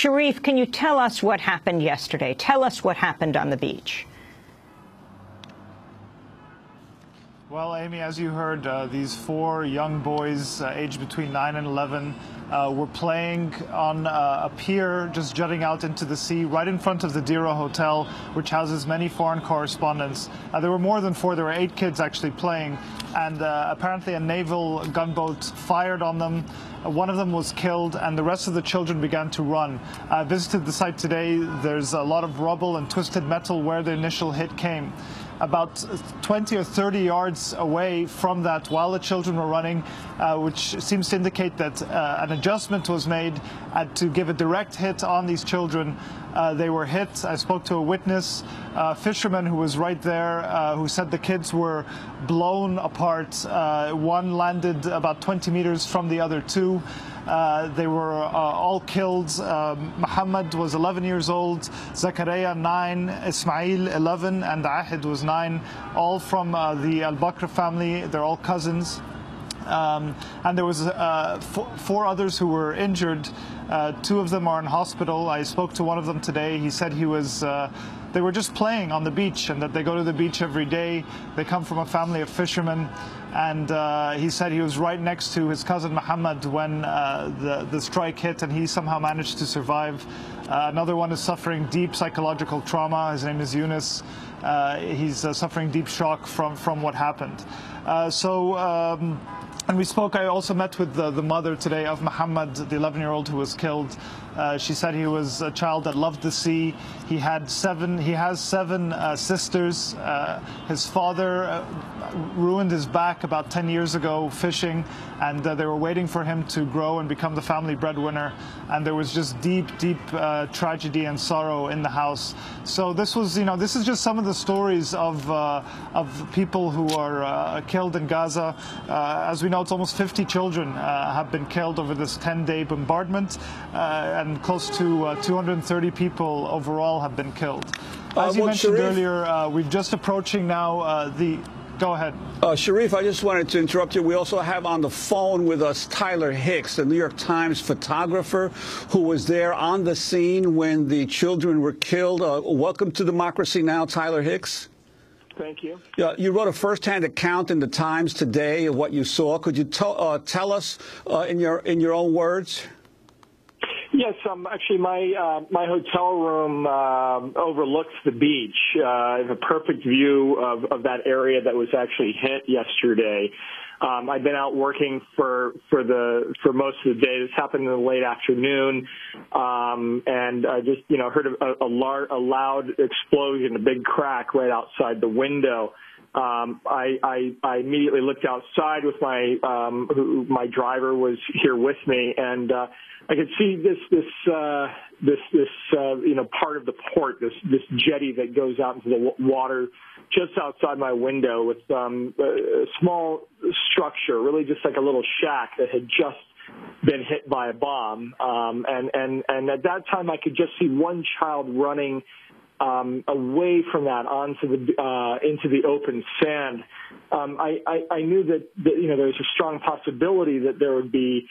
Sharif, can you tell us what happened yesterday? Tell us what happened on the beach. Well, Amy, as you heard, these four young boys aged between 9 and 11 were playing on a pier just jutting out into the sea right in front of the Dira Hotel, which houses many foreign correspondents. There were more than four. There were 8 kids actually playing, and apparently a naval gunboat fired on them. One of them was killed, and the rest of the children began to run. I visited the site today. There's a lot of rubble and twisted metal where the initial hit came. About 20 or 30 yards away from that, while the children were running, which seems to indicate that an adjustment was made to give a direct hit on these children. They were hit. I spoke to a witness, a fisherman who was right there, who said the kids were blown apart. One landed about 20 meters from the other two. They were all killed. Muhammad was 11 years old, Zakaria 9, Ismail 11, and Ahid was 9, all from the Al-Bakr family. They're all cousins. And there was 4 others who were injured. 2 of them are in hospital. I spoke to one of them today. He said he was they were just playing on the beach, and that they go to the beach every day. They come from a family of fishermen, and he said he was right next to his cousin Muhammad when the strike hit, and he somehow managed to survive. Another one is suffering deep psychological trauma. His name is Yunus. He's suffering deep shock from what happened. And we spoke. I also met with the mother today of Muhammad, the 11-year-old who was killed. She said he was a child that loved the sea. He has 7 sisters. His father ruined his back about 10 years ago fishing, and they were waiting for him to grow and become the family breadwinner. And there was just deep tragedy and sorrow in the house. So this was, this is just some of the stories of people who are killed in Gaza. As we know, it's almost 50 children have been killed over this 10-day bombardment, and close to 230 people overall have been killed. As you mentioned earlier, we're just approaching now the... Go ahead. Sharif, I just wanted to interrupt you. We also have on the phone with us Tyler Hicks, the New York Times photographer who was there on the scene when the children were killed. Welcome to Democracy Now!, Tyler Hicks. Thank you. You wrote a first-hand account in the Times today of what you saw. Could you tell us in your own words? Yes, actually, my hotel room overlooks the beach. I have a perfect view of that area that was actually hit yesterday. I've been out working for most of the day. This happened in the late afternoon, and I just heard a loud explosion, a big crack right outside the window. I immediately looked outside with my driver was here with me, and I could see this part of the port, this jetty that goes out into the water just outside my window, with a small structure, really just like a little shack that had just been hit by a bomb. And at that time, I could just see one child running away from that into the open sand. I knew that there was a strong possibility that there would be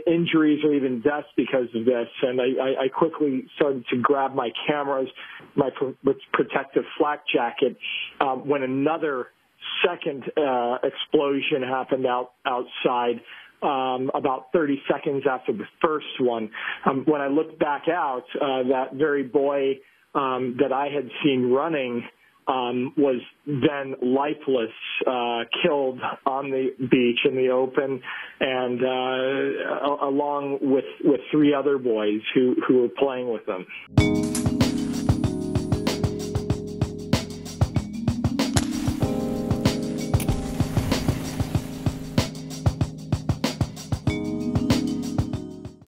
injuries or even deaths because of this, and I quickly started to grab my cameras, my protective flak jacket, when another second explosion happened outside. About 30 seconds after the first one. When I looked back out, that very boy that I had seen running was then lifeless, killed on the beach in the open, and along with 3 other boys who were playing with them.